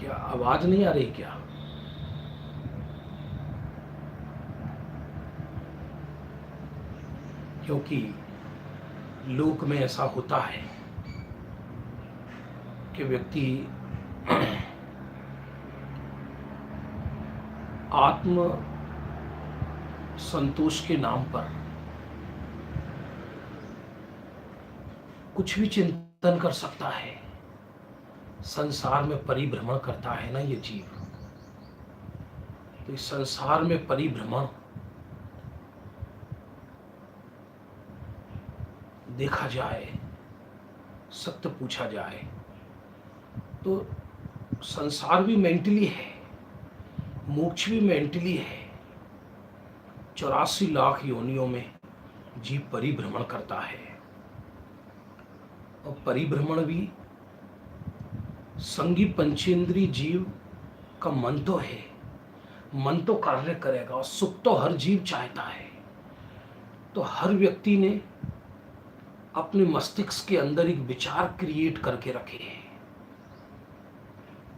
क्या आवाज नहीं आ रही क्या? क्योंकि लोक में ऐसा होता है कि व्यक्ति आत्म संतोष के नाम पर कुछ भी चिंतन कर सकता है। संसार में परिभ्रमण करता है ना ये जीव, तो इस संसार में परिभ्रमण देखा जाए, सत्य पूछा जाए तो संसार भी मेंटली है, मोक्ष भी मेंटली है। 84 लाख योनियों में जीव परिभ्रमण करता है, और परिभ्रमण भी संगी पंचेंद्री जीव का मन तो है, मन तो कार्य करेगा और सुख तो हर जीव चाहता है। तो हर व्यक्ति ने अपने मस्तिष्क के अंदर एक विचार क्रिएट करके रखे हैं।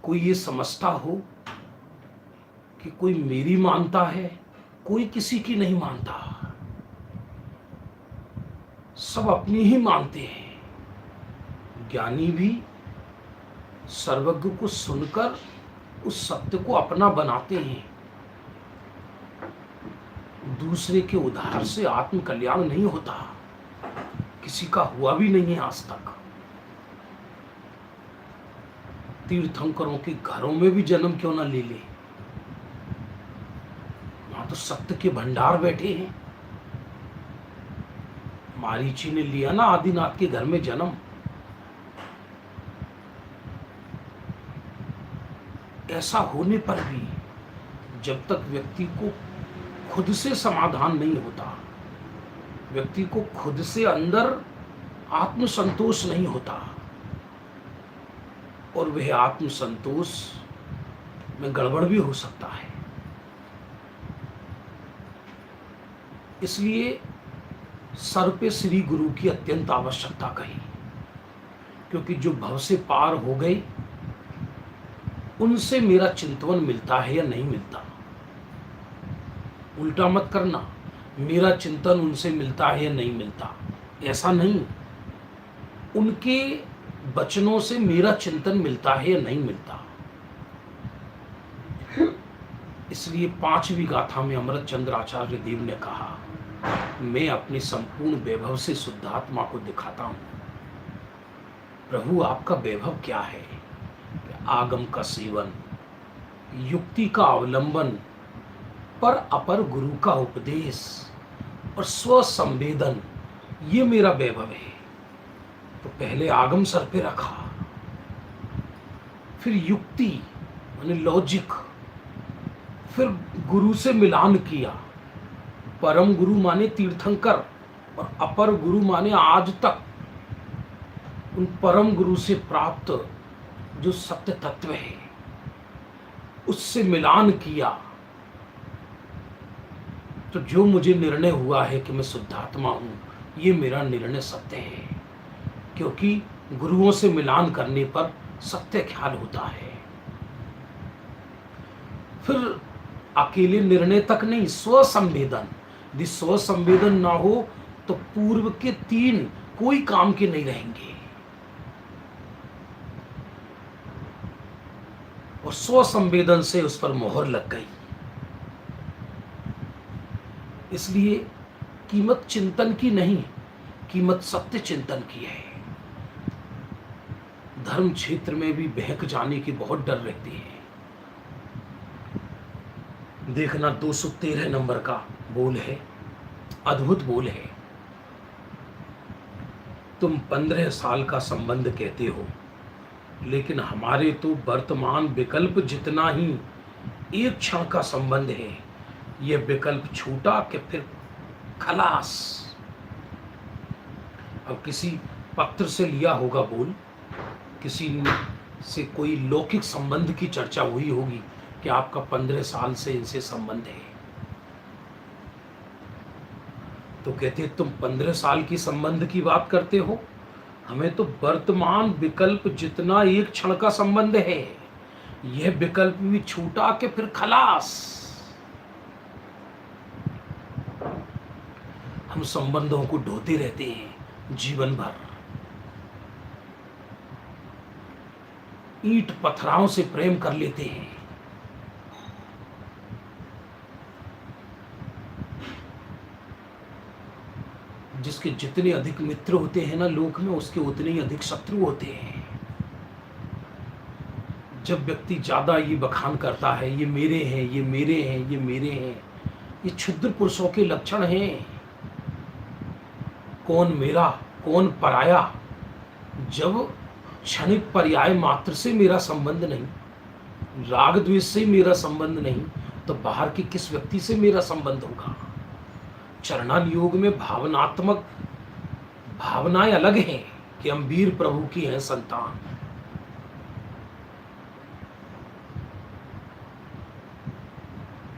कोई ये समझता हो कि कोई मेरी मानता है, कोई किसी की नहीं मानता, सब अपनी ही मानते हैं। ज्ञानी भी सर्वज्ञ को सुनकर उस सत्य को अपना बनाते हैं। दूसरे के उद्धार से आत्म कल्याण नहीं होता, किसी का हुआ भी नहीं है आज तक। तीर्थंकरों के घरों में भी जन्म क्यों ना ले ले, वहां तो सत्य के भंडार बैठे हैं। मारीची ने लिया ना आदिनाथ के घर में जन्म। ऐसा होने पर भी जब तक व्यक्ति को खुद से समाधान नहीं होता, व्यक्ति को खुद से अंदर आत्मसंतोष नहीं होता, और वह आत्मसंतोष में गड़बड़ भी हो सकता है। इसलिए सर पे श्री गुरु की अत्यंत आवश्यकता कही, क्योंकि जो भव से पार हो गए उनसे मेरा चिंतन मिलता है या नहीं मिलता। उल्टा मत करना, मेरा चिंतन उनसे मिलता है या नहीं मिलता, ऐसा नहीं। उनके वचनों से मेरा चिंतन मिलता है या नहीं मिलता। इसलिए 5वीं गाथा में अमृत चंद्र आचार्य देव ने कहा, मैं अपने संपूर्ण वैभव से शुद्धात्मा को दिखाता हूं। प्रभु आपका वैभव क्या है? आगम का सेवन, युक्ति का अवलंबन, पर अपर गुरु का उपदेश और स्व संवेदन, ये मेरा वैभव है। तो पहले आगम सर पे रखा, फिर युक्ति माने लॉजिक, फिर गुरु से मिलान किया। परम गुरु माने तीर्थंकर, और अपर गुरु माने आज तक उन परम गुरु से प्राप्त जो सत्य तत्व है, उससे मिलान किया। तो जो मुझे निर्णय हुआ है कि मैं शुद्धात्मा हूं, ये मेरा निर्णय सत्य है, क्योंकि गुरुओं से मिलान करने पर सत्य ख्याल होता है। फिर अकेले निर्णय तक नहीं, स्वसंवेदन। यदि स्वसंवेदन ना हो तो पूर्व के 3 कोई काम के नहीं रहेंगे। और स्वसंवेदन से उस पर मोहर लग गई। इसलिए कीमत चिंतन की नहीं, कीमत सत्य चिंतन की है। धर्म क्षेत्र में भी बहक जाने की बहुत डर रहती है। देखना 213 नंबर का बोल है, अद्भुत बोल है। तुम 15 साल का संबंध कहते हो, लेकिन हमारे तो वर्तमान विकल्प जितना ही एक क्षण का संबंध है। यह विकल्प छूटा कि फिर खलास। अब किसी पत्र से लिया होगा बोल, किसी से कोई लौकिक संबंध की चर्चा हुई होगी कि आपका 15 साल से इनसे संबंध है, तो कहते तुम 15 साल की संबंध की बात करते हो, हमें तो वर्तमान विकल्प जितना एक क्षण का संबंध है। यह विकल्प भी छूटा कि फिर खलास। हम संबंधों को ढोते रहते हैं जीवन भर, ईंट पत्थराओं से प्रेम कर लेते हैं। जिसके जितने अधिक मित्र होते हैं ना लोक में, उसके उतने ही अधिक शत्रु होते हैं। जब व्यक्ति ज्यादा ये बखान करता है, ये मेरे हैं, ये मेरे हैं, ये मेरे हैं, ये क्षुद्र पुरुषों के लक्षण हैं। कौन मेरा कौन पराया, जब क्षणिक पर्याय मात्र से मेरा संबंध नहीं, राग द्वेष से मेरा संबंध नहीं, तो बाहर के किस व्यक्ति से मेरा संबंध होगा। चरणान योग में भावनात्मक भावनाएं अलग हैं कि हम वीर प्रभु की हैं संतान।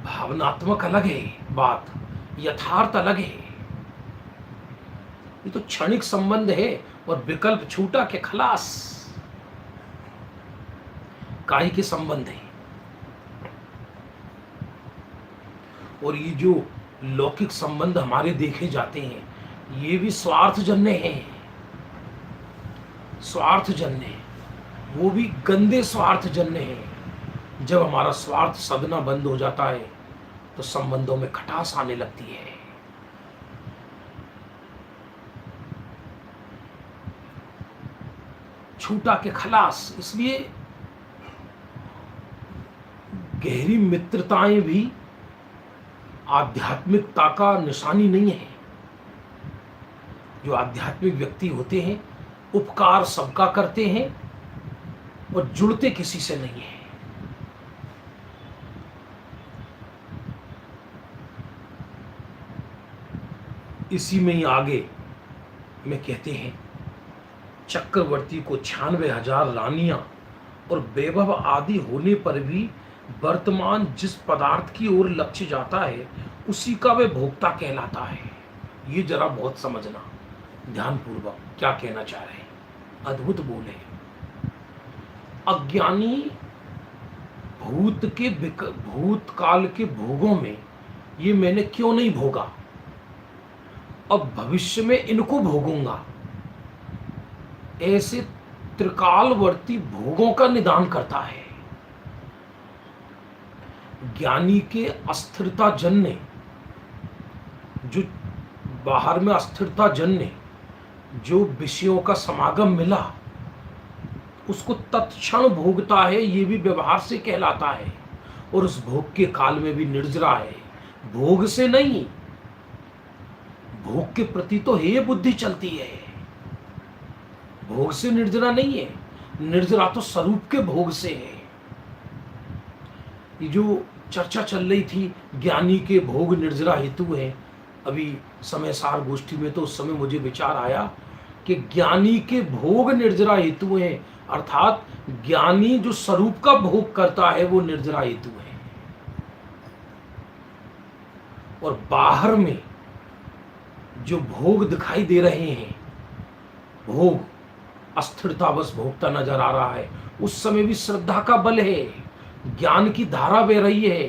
भावनात्मक अलग है बात, यथार्थ अलग है। ये तो क्षणिक संबंध है और विकल्प छूटा के खलास। काय के संबंध है। और ये जो लौकिक संबंध हमारे देखे जाते हैं, ये भी स्वार्थजन्य हैं। स्वार्थजन्य है, वो भी गंदे स्वार्थजन्य हैं। जब हमारा स्वार्थ सदना बंद हो जाता है तो संबंधों में खटास आने लगती है। छूटा के खलास। इसलिए गहरी मित्रताएं भी आध्यात्मिकता का निशानी नहीं है। जो आध्यात्मिक व्यक्ति होते हैं, उपकार सबका करते हैं और जुड़ते किसी से नहीं है। इसी में ही आगे में कहते हैं, चक्रवर्ती को 96,000 रानियां और वैभव आदि होने पर भी वर्तमान जिस पदार्थ की ओर लक्ष्य जाता है, उसी का वे भोक्ता कहलाता है। ये जरा बहुत समझना ध्यानपूर्वक क्या कहना चाह रहे हैं। अद्भुत बोले। अज्ञानी भूतकाल के भोगों में ये मैंने क्यों नहीं भोगा, अब भविष्य में इनको भोगूंगा, ऐसे त्रिकालवर्ती भोगों का निदान करता है। ज्ञानी के अस्थिरता जन्य, जो बाहर में अस्थिरता जन्य जो विषयों का समागम मिला, उसको तत्क्षण भोगता है, ये भी व्यवहार से कहलाता है। और उस भोग के काल में भी निर्जरा है, भोग से नहीं। भोग के प्रति तो हे बुद्धि चलती है, भोग से निर्जरा नहीं है। निर्जरा तो स्वरूप के भोग से है। ये जो चर्चा चल रही थी ज्ञानी के भोग निर्जरा हेतु है, अभी समय सार गोष्ठी में, तो उस समय मुझे विचार आया कि ज्ञानी के भोग निर्जरा हेतु है, अर्थात ज्ञानी जो स्वरूप का भोग करता है वो निर्जरा हेतु है। और बाहर में जो भोग दिखाई दे रहे हैं, भोग अस्थिरतावश भोगता नजर आ रहा है, उस समय भी श्रद्धा का बल है, ज्ञान की धारा बह रही है,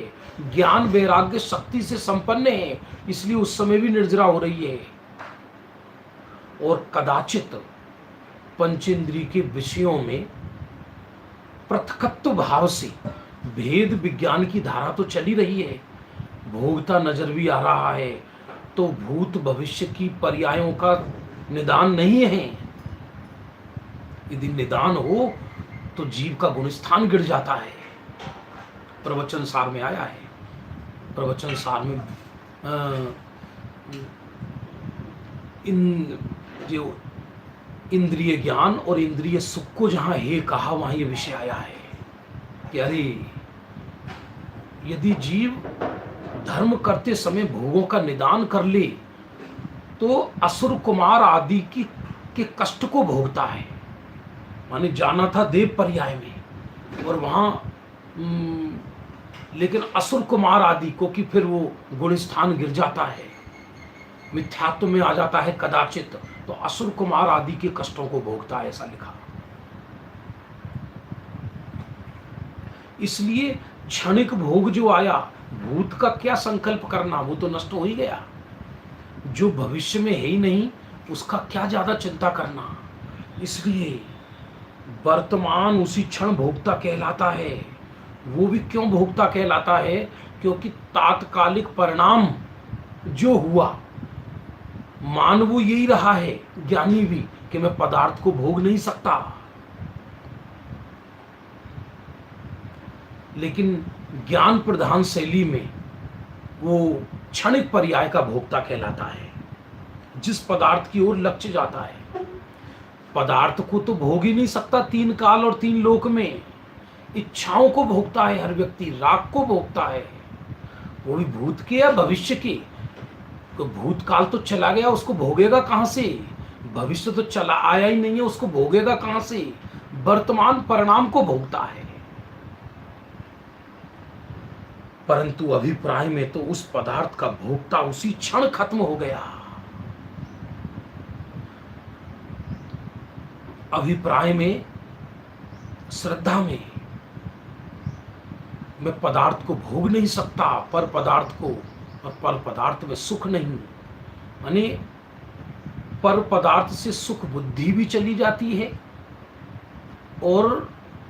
ज्ञान वैराग्य शक्ति से संपन्न है, इसलिए उस समय भी निर्जरा हो रही है। और कदाचित पंचेंद्रिय के विषयों में पृथकत्व भाव से भेद विज्ञान की धारा तो चली रही है, भोगता नजर भी आ रहा है, तो भूत भविष्य की पर्यायों का निदान नहीं है। यदि निदान हो तो जीव का गुणस्थान गिर जाता है। प्रवचन सार में आया है, प्रवचन सार में इन जो इंद्रिय ज्ञान और इंद्रिय सुख को जहां हे कहा, वहां ये विषय आया है कि अरे यदि जीव धर्म करते समय भोगों का निदान कर ले तो असुर कुमार आदि के कष्ट को भोगता है। माने जाना था देव पर्याय में और वहां लेकिन असुर कुमार आदि को कि फिर वो गुणस्थान गिर जाता है, मिथ्यात्व में आ जाता है कदाचित, तो असुर कुमार आदि के कष्टों को भोगता है, ऐसा लिखा। इसलिए क्षणिक भोग जो आया, भूत का क्या संकल्प करना, वो तो नष्ट हो ही गया। जो भविष्य में है ही नहीं, उसका क्या ज्यादा चिंता करना। इसलिए वर्तमान उसी क्षण भोक्ता कहलाता है। वो भी क्यों भोक्ता कहलाता है? क्योंकि तात्कालिक परिणाम जो हुआ, मान वो यही रहा है, ज्ञानी भी, कि मैं पदार्थ को भोग नहीं सकता, लेकिन ज्ञान प्रधान शैली में वो क्षणिक पर्याय का भोक्ता कहलाता है। जिस पदार्थ की ओर लक्ष्य जाता है, पदार्थ को तो भोग ही नहीं सकता तीन काल और तीन लोक में। इच्छाओं को भोगता है हर व्यक्ति, राग को भोगता है, वो भी भूत के या भविष्य के। तो भूतकाल तो चला गया, उसको भोगेगा कहां से? भविष्य तो चला आया ही नहीं है, उसको भोगेगा कहां से? वर्तमान परिणाम को भोगता है। परंतु अभिप्राय में तो उस पदार्थ का भोक्ता उसी क्षण खत्म हो गया। अभिप्राय में, श्रद्धा में, मैं पदार्थ को भोग नहीं सकता, पर पदार्थ को, और पर पदार्थ में सुख नहीं, यानी पर पदार्थ से सुख बुद्धि भी चली जाती है, और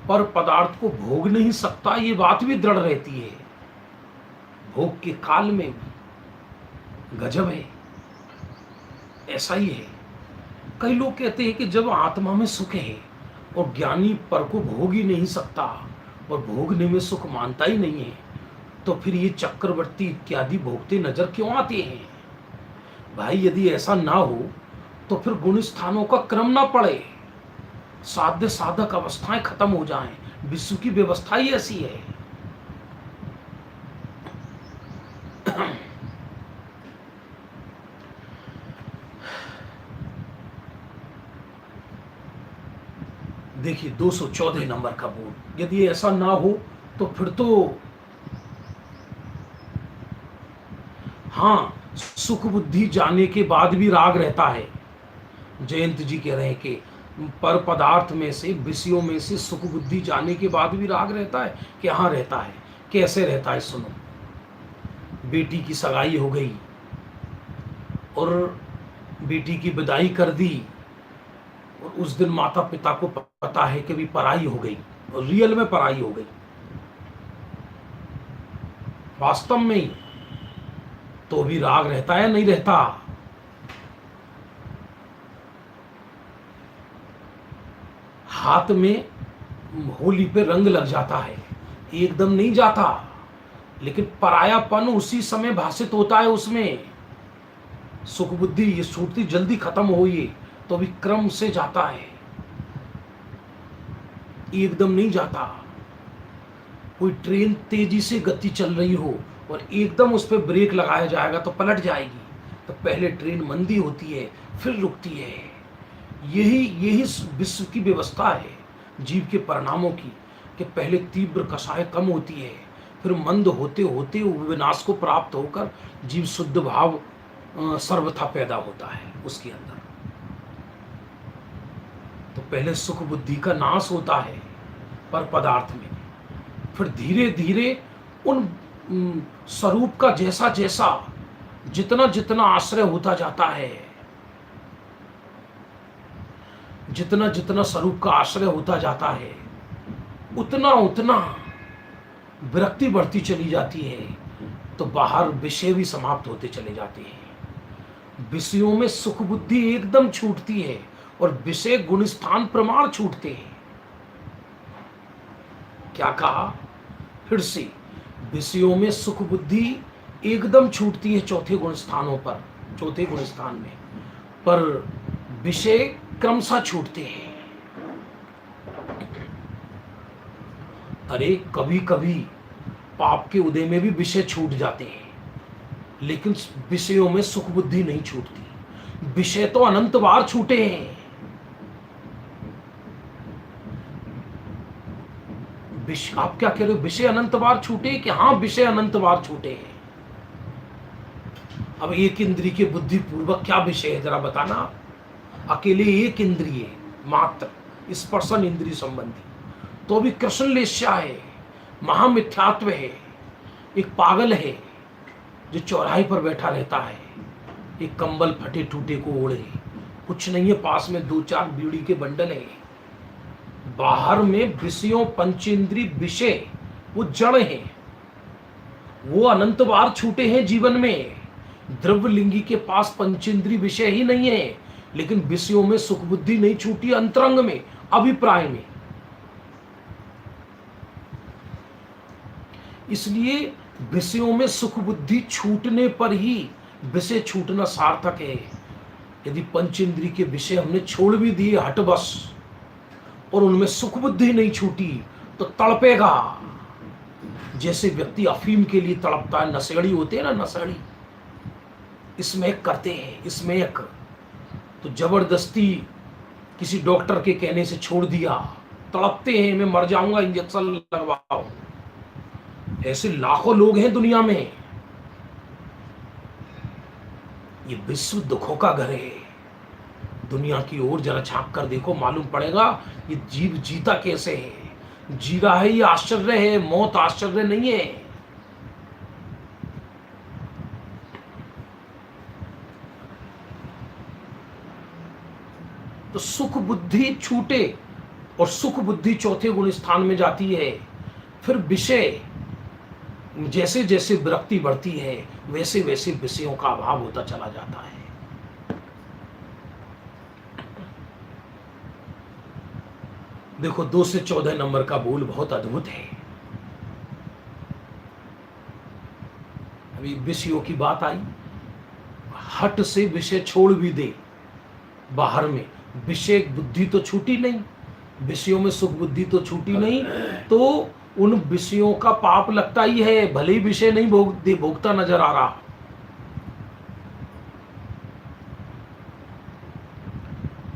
पर पदार्थ को भोग नहीं सकता ये बात भी दृढ़ रहती है। भोग के काल में भी गजब है, ऐसा ही है। कई लोग कहते हैं कि जब आत्मा में सुख है और ज्ञानी पर को भोग ही नहीं सकता और भोगने में सुख मानता ही नहीं है, तो फिर ये चक्रवर्ती इत्यादि भोगते नजर क्यों आते हैं? भाई यदि ऐसा ना हो तो फिर गुण स्थानों का क्रम ना पड़े, साध्य साधक अवस्थाएं खत्म हो जाएं। विश्व की व्यवस्था ही ऐसी है। देखिए 214 नंबर का बोर्ड, यदि ऐसा ना हो तो फिर तो हाँ, सुख बुद्धि जाने के बाद भी राग रहता है। जयंत जी कह रहे हैं कि पर पदार्थ में से, विषयों में से सुख बुद्धि जाने के बाद भी राग रहता है। कि हाँ रहता है। कैसे रहता है सुनो। बेटी की सगाई हो गई और बेटी की विदाई कर दी, और उस दिन माता पिता को पता है कि भी पराई हो गई, और रियल में पराई हो गई, वास्तव में ही, तो भी राग रहता है नहीं रहता? हाथ में होली पे रंग लग जाता है, एकदम नहीं जाता, लेकिन परायापन उसी समय भाषित होता है। उसमें सुख बुद्धि ये छूटती जल्दी खत्म हो, ये तो भी क्रम से जाता है, एकदम नहीं जाता। कोई ट्रेन तेजी से गति चल रही हो और एकदम उस पर ब्रेक लगाया जाएगा तो पलट जाएगी। तो पहले ट्रेन मंदी होती है, फिर रुकती है। यही विश्व की व्यवस्था है जीव के परिणामों की, कि पहले तीव्र कषाय कम होती है, फिर मंद होते होते विनाश को प्राप्त होकर जीव शुद्ध भाव सर्वथा पैदा होता है उसके अंदर। तो पहले सुख बुद्धि का नाश होता है पर पदार्थ में, फिर धीरे धीरे उन स्वरूप का जैसा जैसा जितना जितना आश्रय होता जाता है, जितना जितना स्वरूप का आश्रय होता जाता है, उतना उतना विरक्ति बढ़ती चली जाती है। तो बाहर विषय भी समाप्त होते चले जाते हैं। विषयों में सुख बुद्धि एकदम छूटती है और विषय गुण स्थान प्रमाण छूटते हैं। क्या कहा फिर से? विषयों में सुख बुद्धि एकदम छूटती है चौथे गुण स्थानों पर, चौथे गुण स्थान में, पर विषय क्रमशः छूटते हैं। अरे कभी कभी पाप के उदय में भी विषय छूट जाते हैं, लेकिन विषयों में सुख बुद्धि नहीं छूटती। विषय तो अनंत बार छूटे हैं। आप क्या कह रहे हो, विषय अनंत बार छूटे? कि हाँ, विषय अनंत बार छूटे हैं। अब एक इंद्रिय के बुद्धि पूर्वक क्या विषय है जरा बताना। अकेले एक इंद्रिय मात्र, स्पर्शन इंद्रिय संबंधी, तो भी कृष्ण लेस्या है। महामिथ्यात्व है। एक पागल है जो चौराहे पर बैठा रहता है, एक कंबल फटे टूटे को ओढ़े, कुछ नहीं है पास में, दो चार बीड़ी के बंडल है। बाहर में विषयों पंचेंद्री विषय वो जड़ है, वो अनंत बार छूटे हैं जीवन में। द्रव्यलिंगी के पास पंचेंद्री विषय ही नहीं है, लेकिन विषयों में सुख बुद्धि नहीं छूटी, अंतरंग में, अभिप्राय में। इसलिए विषयों में सुख बुद्धि छूटने पर ही विषय छूटना सार्थक है। यदि पंचेंद्री के विषय हमने छोड़ भी दिए हट बस, और उनमें सुख बुद्धि नहीं छूटी, तो तड़पेगा। जैसे व्यक्ति अफीम के लिए तड़पता है, नशेड़ी होते हैं ना, नशेड़ी इसमें करते हैं, इसमें तो जबरदस्ती किसी डॉक्टर के कहने से छोड़ दिया, तड़पते हैं, मैं मर जाऊंगा, इंजेक्शन लगवाओ। ऐसे लाखों लोग हैं दुनिया में। ये विश्व दुखों का घर है। दुनिया की ओर जरा झांक कर देखो, मालूम पड़ेगा ये जीव जीता कैसे है। जी रहा है, ये आश्चर्य है, मौत आश्चर्य नहीं है। तो सुख बुद्धि छूटे, और सुख बुद्धि चौथे गुण स्थान में जाती है। फिर विषय, जैसे जैसे विरक्ति बढ़ती है वैसे वैसे विषयों का अभाव होता चला जाता है। देखो 2 से 14 नंबर का बोल बहुत अद्भुत है। अभी विषयों की बात आई, हट से विषय छोड़ भी दे, बाहर में विषय बुद्धि तो छूटी नहीं, विषयों में सुख बुद्धि तो छूटी नहीं, तो उन विषयों का पाप लगता ही है, भले ही विषय नहीं भोगता नजर आ रहा।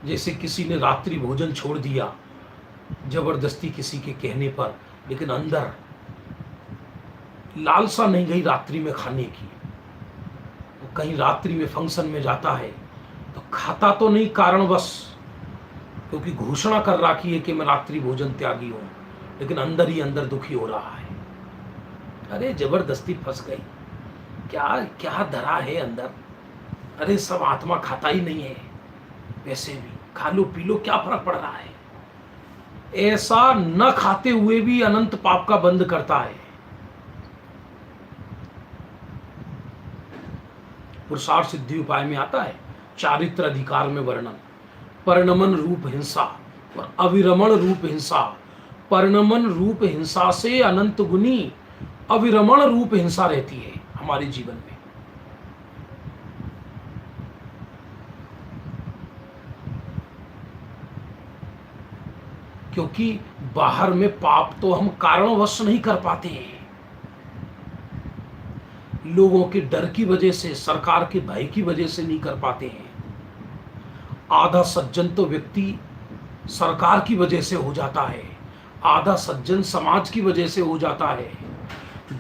जैसे किसी ने रात्रि भोजन छोड़ दिया जबरदस्ती किसी के कहने पर, लेकिन अंदर लालसा नहीं गई रात्रि में खाने की। तो कहीं रात्रि में फंक्शन में जाता है तो खाता तो नहीं कारणवश, क्योंकि घोषणा कर रखी है कि मैं रात्रि भोजन त्यागी हूं, लेकिन अंदर ही अंदर दुखी हो रहा है। अरे जबरदस्ती फंस गई, क्या क्या धरा है अंदर। अरे सब आत्मा खाता ही नहीं है, वैसे भी खा लो पी लो, क्या फर्क पड़ रहा है। ऐसा न खाते हुए भी अनंत पाप का बंध करता है। पुरुषार्थ सिद्धि उपाय में आता है चारित्र अधिकार में वर्णन, परिणमन रूप हिंसा और अविरमण रूप हिंसा। परिणमन रूप हिंसा से अनंत गुनी अविरमण रूप हिंसा रहती है हमारे जीवन में। क्योंकि बाहर में पाप तो हम कारणवश नहीं कर पाते हैं, लोगों के डर की वजह से, सरकार के भय की वजह से नहीं कर पाते हैं। आधा सज्जन तो व्यक्ति सरकार की वजह से हो जाता है, आधा सज्जन समाज की वजह से हो जाता है।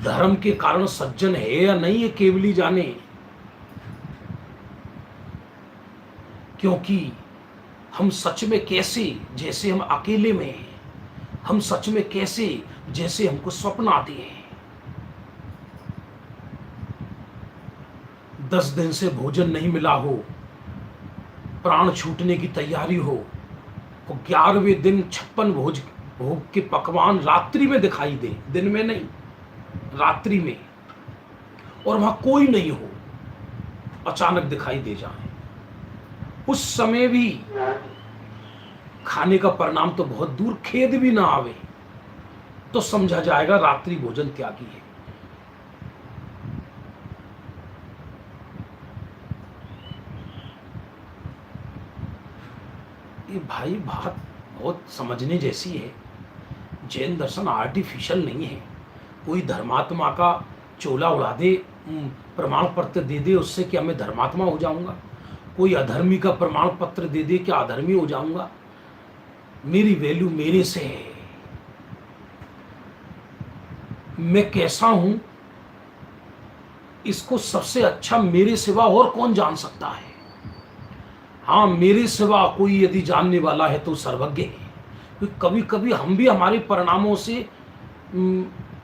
धर्म के कारण सज्जन है या नहीं, ये केवली जाने। क्योंकि हम सच में कैसे, जैसे हम अकेले में हैं, हम सच में कैसे जैसे हमको स्वप्न आते हैं। 10 दिन से भोजन नहीं मिला हो, प्राण छूटने की तैयारी हो, तो 11वें दिन 56 भोग के पकवान रात्रि में दिखाई दे, दिन में नहीं, रात्रि में, और वहां कोई नहीं हो, अचानक दिखाई दे जाए, उस समय भी खाने का परिणाम तो बहुत दूर, खेद भी ना आवे, तो समझा जाएगा रात्रि भोजन त्यागी है। ये भाई बात बहुत समझने जैसी है। जैन दर्शन आर्टिफिशियल नहीं है। कोई धर्मात्मा का चोला उड़ा दे, प्रमाण पत्र दे दे, उससे क्या मैं धर्मात्मा हो जाऊंगा? कोई अधर्मी का प्रमाण पत्र दे दे क्या अधर्मी हो जाऊंगा? मेरी वैल्यू मेरे से है, मैं कैसा हूं इसको सबसे अच्छा मेरे सिवा और कौन जान सकता है? हाँ, मेरे सिवा कोई यदि जानने वाला है तो सर्वज्ञ है। क्योंकि कभी कभी हम भी हमारे परिणामों से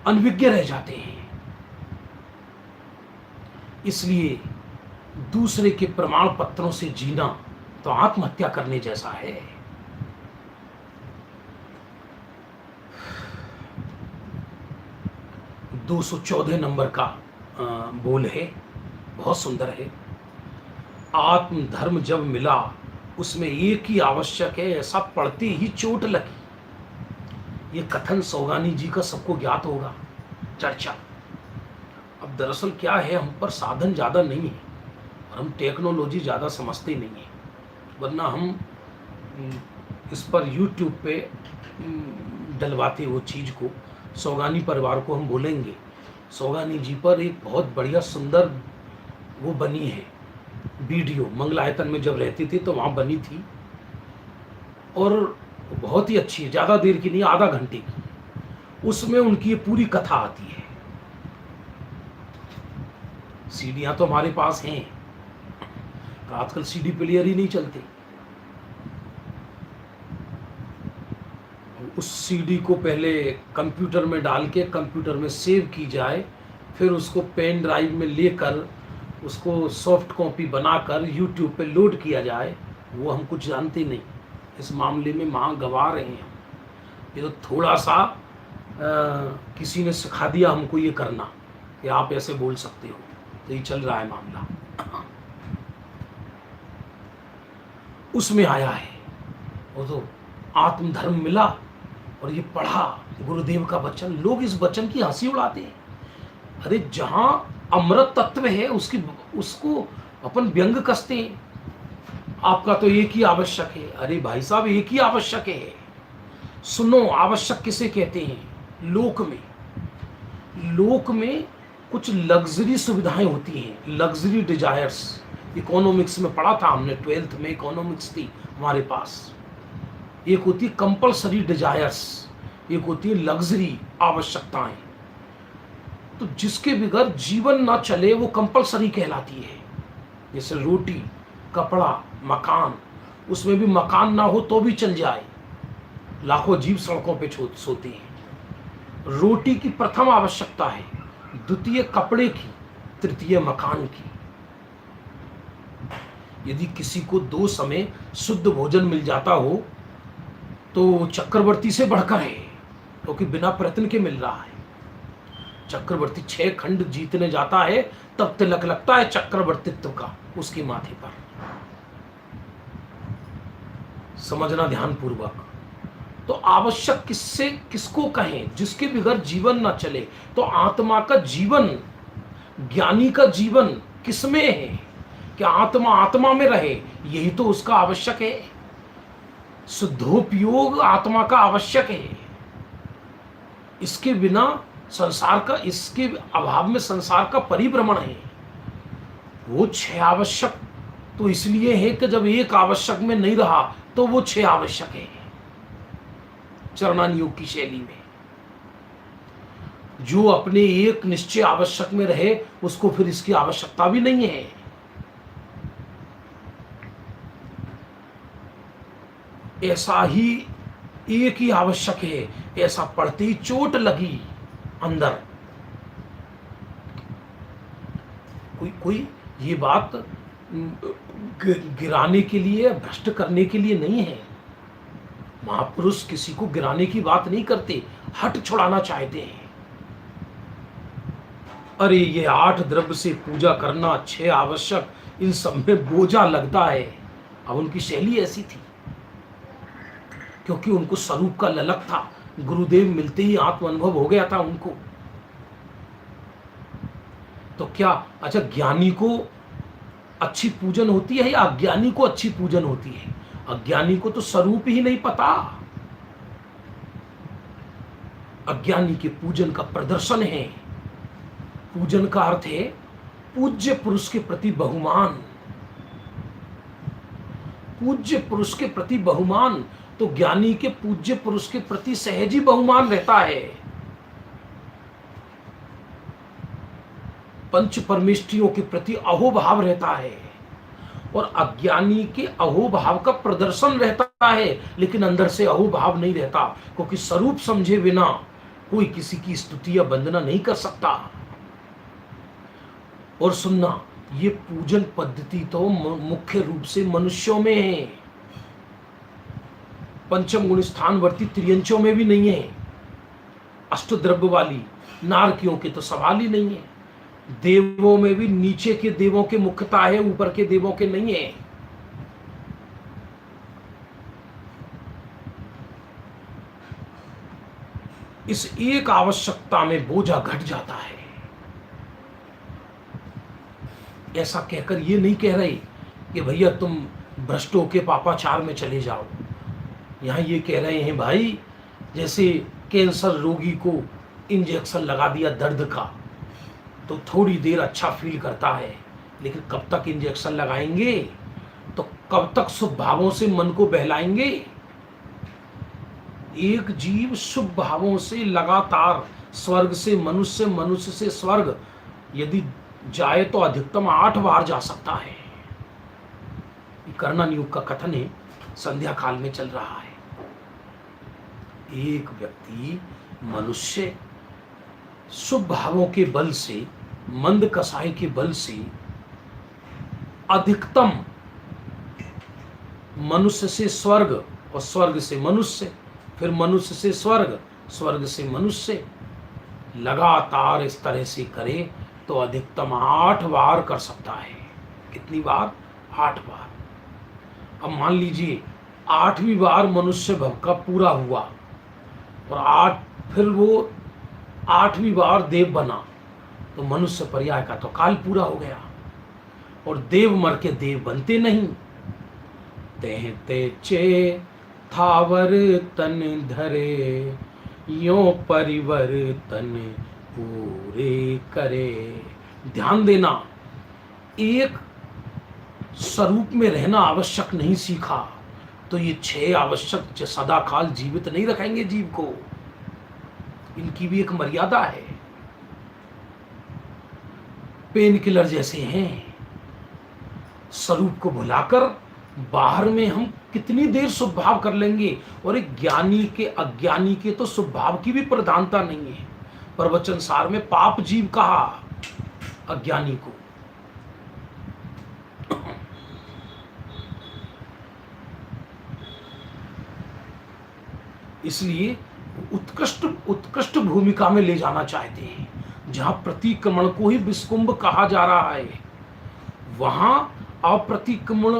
अनभिज्ञ रह जाते हैं। इसलिए दूसरे के प्रमाण पत्रों से जीना तो आत्महत्या करने जैसा है। 214 नंबर का बोल है, बहुत सुंदर है। आत्म धर्म जब मिला उसमें एक ही आवश्यक है, ऐसा पढ़ते ही चोट लगी। ये कथन सौगानी जी का सबको ज्ञात होगा, चर्चा। अब दरअसल क्या है, हम पर साधन ज़्यादा नहीं है और हम टेक्नोलॉजी ज़्यादा समझते नहीं है, वरना हम इस पर यूट्यूब पे डलवाते वो चीज़ को। सौगानी परिवार को हम बोलेंगे, सौगानी जी पर एक बहुत बढ़िया सुंदर वो बनी है वीडियो, मंगलायतन में जब रहती थी तो वहाँ बनी थी और बहुत ही अच्छी है, ज़्यादा देर की नहीं, आधा घंटे की। उसमें उनकी ये पूरी कथा आती है। सीडियाँ तो हमारे पास हैं, तो आजकल सीडी प्लेयर ही नहीं चलते। उस सीडी को पहले कंप्यूटर में डाल के कंप्यूटर में सेव की जाए, फिर उसको पेन ड्राइव में लेकर उसको सॉफ्ट कॉपी बनाकर यूट्यूब पे लोड किया जाए, वो हम कुछ जानते नहीं। इस मामले में माँ गवा रहे हैं। ये तो थोड़ा सा किसी ने सिखा दिया हमको ये करना कि आप ऐसे बोल सकते हो, तो ये चल रहा है मामला। उसमें आया है वो तो आत्म धर्म मिला और ये पढ़ा गुरुदेव का वचन। लोग इस वचन की हंसी उड़ाते हैं। अरे जहां अमृत तत्व है उसको अपन व्यंग कसते हैं। आपका तो एक ही आवश्यक है। अरे भाई साहब, एक ही आवश्यक है। सुनो, आवश्यक किसे कहते हैं? लोक में कुछ लग्जरी सुविधाएं होती हैं, लग्जरी डिजायर्स। इकोनॉमिक्स में पढ़ा था हमने, 12th में इकोनॉमिक्स थी हमारे पास। एक होती है कंपल्सरी डिजायर्स, एक होती है लग्जरी आवश्यकताएं। तो जिसके बगैर जीवन ना चले वो कंपल्सरी कहलाती है। जैसे रोटी, कपड़ा, मकान। उसमें भी मकान ना हो तो भी चल जाए, लाखों जीव सड़कों पे सोते हैं। रोटी की प्रथम आवश्यकता है, द्वितीय कपड़े की, तृतीय मकान की। यदि किसी को 2 समय शुद्ध भोजन मिल जाता हो तो चक्रवर्ती से बढ़कर है, क्योंकि बिना प्रयत्न के मिल रहा है। चक्रवर्ती 6 खंड जीतने जाता है तब तिलक लगता है चक्रवर्तित्व का उसके माथे पर। समझना ध्यान पूर्वक। तो आवश्यक किसको कहें? जिसके बगैर जीवन ना चले। तो आत्मा का जीवन, ज्ञानी का जीवन किसमें है कि आत्मा आत्मा में रहे, यही तो उसका आवश्यक है। शुद्धोपयोग आत्मा का आवश्यक है। इसके बिना संसार का, इसके अभाव में संसार का परिभ्रमण है। वो 6 आवश्यक तो इसलिए है कि जब एक आवश्यक में नहीं रहा तो वो 6 आवश्यक है। चरणान योग की शैली में जो अपने एक निश्चय आवश्यक में रहे उसको फिर इसकी आवश्यकता भी नहीं है। ऐसा ही एक ही आवश्यक है। ऐसा पढ़ते ही चोट लगी अंदर। कोई ये बात गिराने के लिए, भ्रष्ट करने के लिए नहीं है। महापुरुष किसी को गिराने की बात नहीं करते, हट छुड़ाना चाहते हैं। अरे ये 8 द्रव्य से पूजा करना, 6 आवश्यक, इन सब में बोझा लगता है। अब उनकी शैली ऐसी थी क्योंकि उनको स्वरूप का ललक था। गुरुदेव मिलते ही आत्म अनुभव हो गया था उनको। तो क्या अच्छा, ज्ञानी को अच्छी पूजन होती है या अज्ञानी को अच्छी पूजन होती है? अज्ञानी को तो स्वरूप ही नहीं पता। अज्ञानी के पूजन का प्रदर्शन है। पूजन का अर्थ है पूज्य पुरुष के प्रति बहुमान। पूज्य पुरुष के प्रति बहुमान। तो ज्ञानी के पूज्य पुरुष के प्रति सहज ही बहुमान रहता है। पंच परमेष्ठियों के प्रति अहोभाव रहता है और अज्ञानी के अहोभाव का प्रदर्शन रहता है, लेकिन अंदर से अहोभाव नहीं रहता, क्योंकि स्वरूप समझे बिना कोई किसी की स्तुति या वंदना नहीं कर सकता। और सुनना, ये पूजन पद्धति तो मुख्य रूप से मनुष्यों में है, पंचम गुण स्थानवर्ती त्रियंचों में भी नहीं है। अष्टद्रव्य वाली नारकियों के तो सवाल ही नहीं है। देवों में भी नीचे के देवों के मुख्यता है, ऊपर के देवों के नहीं है। इस एक आवश्यकता में बोझा घट जाता है। ऐसा कहकर ये नहीं कह रहे कि भैया तुम भ्रष्टों के पापाचार में चले जाओ। यहां ये कह रहे हैं भाई, जैसे कैंसर रोगी को इंजेक्शन लगा दिया दर्द का तो थोड़ी देर अच्छा फील करता है, लेकिन कब तक इंजेक्शन लगाएंगे, तो कब तक शुभ भावों से मन को बहलाएंगे। एक जीव शुभ भावों से लगातार स्वर्ग से मनुष्य, मनुष्य से स्वर्ग यदि जाए तो अधिकतम 8 बार जा सकता है। कर्णन युग का कथन है, संध्या काल में चल रहा है। एक व्यक्ति मनुष्य शुभ भावों के बल से, मंद कसाई के बल से अधिकतम मनुष्य से स्वर्ग और स्वर्ग से मनुष्य, फिर मनुष्य से स्वर्ग, स्वर्ग से मनुष्य, लगातार इस तरह से करे तो अधिकतम 8 बार कर सकता है। कितनी बार? 8 बार। अब मान लीजिए 8वीं बार मनुष्य भव का पूरा हुआ और फिर वो 8वीं बार देव बना, तो मनुष्य पर्याय का तो काल पूरा हो गया। और देव मर के देव बनते नहीं। ते चे थावर तन धरे, यो परिवर्तन पूरे करे। ध्यान देना, एक स्वरूप में रहना आवश्यक नहीं सीखा तो ये 6 आवश्यक सदा काल जीवित नहीं रखेंगे जीव को। इनकी भी एक मर्यादा है। पेन किलर जैसे हैं। स्वरूप को भुलाकर बाहर में हम कितनी देर शुभ भाव कर लेंगे। और एक ज्ञानी के अज्ञानी के तो शुभ भाव की भी प्रधानता नहीं है। प्रवचन सार में पाप जीव कहा अज्ञानी को। इसलिए उत्कृष्ट भूमिका में ले जाना चाहते हैं। जहां प्रतिक्रमण को ही विस्कुंभ कहा जा रहा है, वहां अप्रतिक्रमण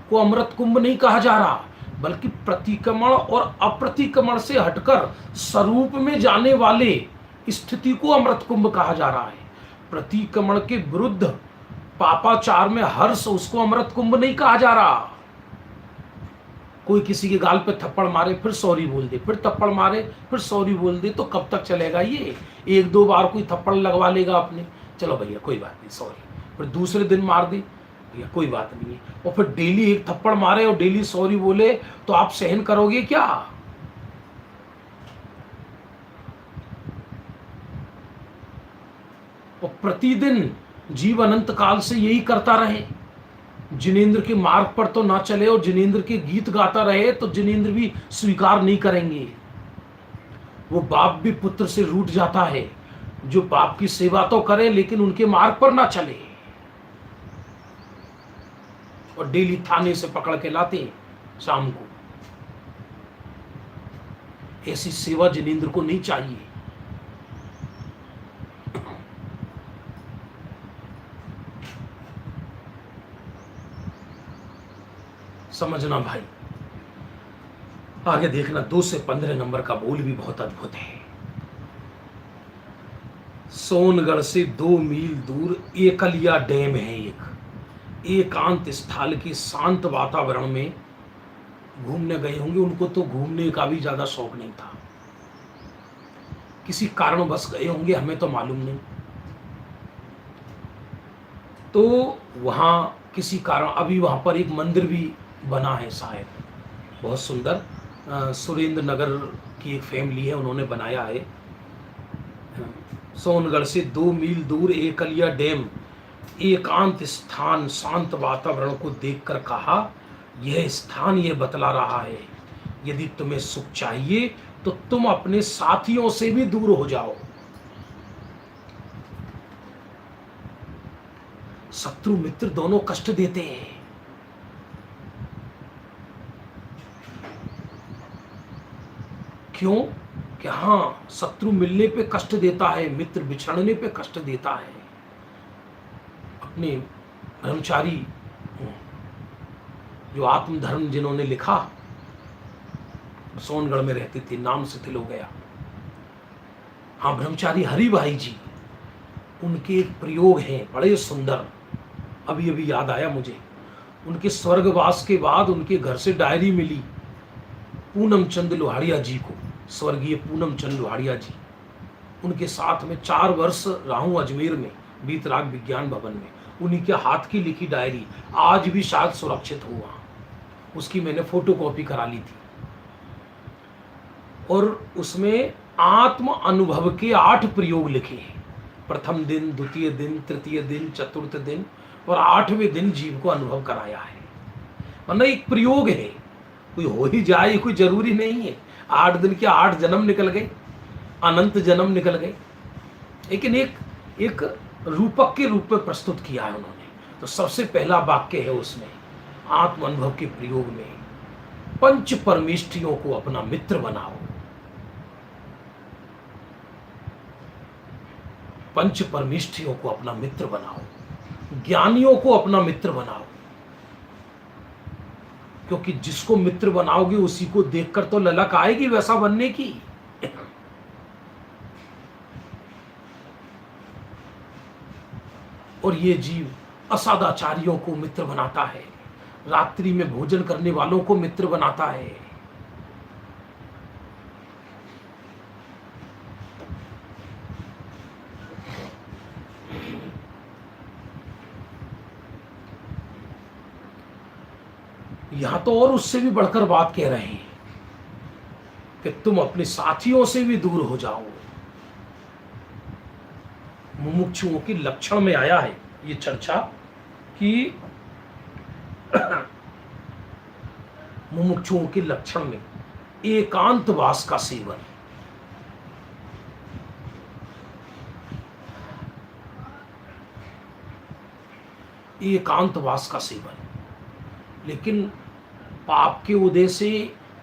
को अमृत कुंभ नहीं कहा जा रहा, बल्कि प्रतिक्रमण और अप्रतिक्रमण से हटकर स्वरूप में जाने वाले स्थिति को अमृत कुंभ कहा जा रहा है। प्रतिक्रमण के विरुद्ध पापाचार में हर्ष, उसको अमृत कुंभ नहीं कहा जा रहा। कोई किसी के गाल पे थप्पड़ मारे फिर सॉरी बोल दे, फिर थप्पड़ मारे फिर सॉरी बोल दे, तो कब तक चलेगा ये? 1-2 बार कोई थप्पड़ लगवा लेगा अपने, चलो भैया कोई बात नहीं सॉरी, फिर दूसरे दिन मार दे, भैया कोई बात नहीं है। और फिर डेली एक थप्पड़ मारे और डेली सॉरी बोले तो आप सहन करोगे क्या? और प्रतिदिन जीव अनंत काल से यही करता रहे, जिनेंद्र के मार्ग पर तो ना चले और जिनेंद्र के गीत गाता रहे तो जिनेंद्र भी स्वीकार नहीं करेंगे। वो बाप भी पुत्र से रूठ जाता है जो बाप की सेवा तो करे लेकिन उनके मार्ग पर ना चले, और डेली थाने से पकड़ के लाते शाम को। ऐसी सेवा जिनेंद्र को नहीं चाहिए। समझना भाई। आगे देखना, 2 से 15 नंबर का बोल भी बहुत अद्भुत है। सोनगढ़ से 2 मील दूर एकलिया डैम है। एक एकांत स्थल के शांत वातावरण में घूमने गए होंगे। उनको तो घूमने का भी ज्यादा शौक नहीं था, किसी कारणवश गए होंगे, हमें तो मालूम नहीं। तो वहां किसी कारण अभी वहां पर एक मंदिर भी बना है शायद, बहुत सुंदर। सुरेंद्र नगर की एक फैमिली है, उन्होंने बनाया है। सोनगढ़ से 2 मील दूर एकलिया डैम, एकांत स्थान, शांत वातावरण को देखकर कहा, यह स्थान ये बतला रहा है, यदि तुम्हें सुख चाहिए तो तुम अपने साथियों से भी दूर हो जाओ। शत्रु मित्र दोनों कष्ट देते हैं। क्यों? कि हाँ, शत्रु मिलने पे कष्ट देता है, मित्र बिछड़ने पे कष्ट देता है। अपने ब्रह्मचारी जो आत्मधर्म जिन्होंने लिखा, सोनगढ़ में रहते थे, नाम शिथिल हो गया। हाँ, ब्रह्मचारी हरि भाई जी, उनके एक प्रयोग हैं बड़े सुंदर, अभी अभी याद आया मुझे। उनके स्वर्गवास के बाद उनके घर से डायरी मिली पूनम चंद लोहाड़िया जी को, स्वर्गीय पूनम चंद लोहाड़िया जी। उनके साथ में 4 वर्ष रहा हूं अजमेर में, बीतराग विज्ञान भवन में। उन्हीं के हाथ की लिखी डायरी आज भी शायद सुरक्षित हो वहां, उसकी मैंने फोटो कॉपी करा ली थी। और उसमें आत्म अनुभव के 8 प्रयोग लिखे हैं। प्रथम दिन, द्वितीय दिन, तृतीय दिन, चतुर्थ दिन और 8वें दिन जीव को अनुभव कराया है। मतलब एक प्रयोग है, कोई हो ही जाए कोई जरूरी नहीं है। 8 दिन के 8 जन्म निकल गए, अनंत जन्म निकल गए, लेकिन एक रूपक के रूप में प्रस्तुत किया है उन्होंने। तो सबसे पहला वाक्य है उसमें, आत्म अनुभव के प्रयोग में, पंच परमेष्ठियों को अपना मित्र बनाओ। पंच परमेष्ठियों को अपना मित्र बनाओ, ज्ञानियों को अपना मित्र बनाओ, क्योंकि जिसको मित्र बनाओगे उसी को देखकर तो ललक आएगी वैसा बनने की। और ये जीव असदाचारियों को मित्र बनाता है, रात्रि में भोजन करने वालों को मित्र बनाता है। यहां तो और उससे भी बढ़कर बात कह रहे हैं कि तुम अपने साथियों से भी दूर हो जाओ। मुमुक्षुओं के लक्षण में आया है ये चर्चा कि मुमुक्षुओं के लक्षण में एकांतवास का सेवन, एकांतवास का सेवन। लेकिन पाप के उदय से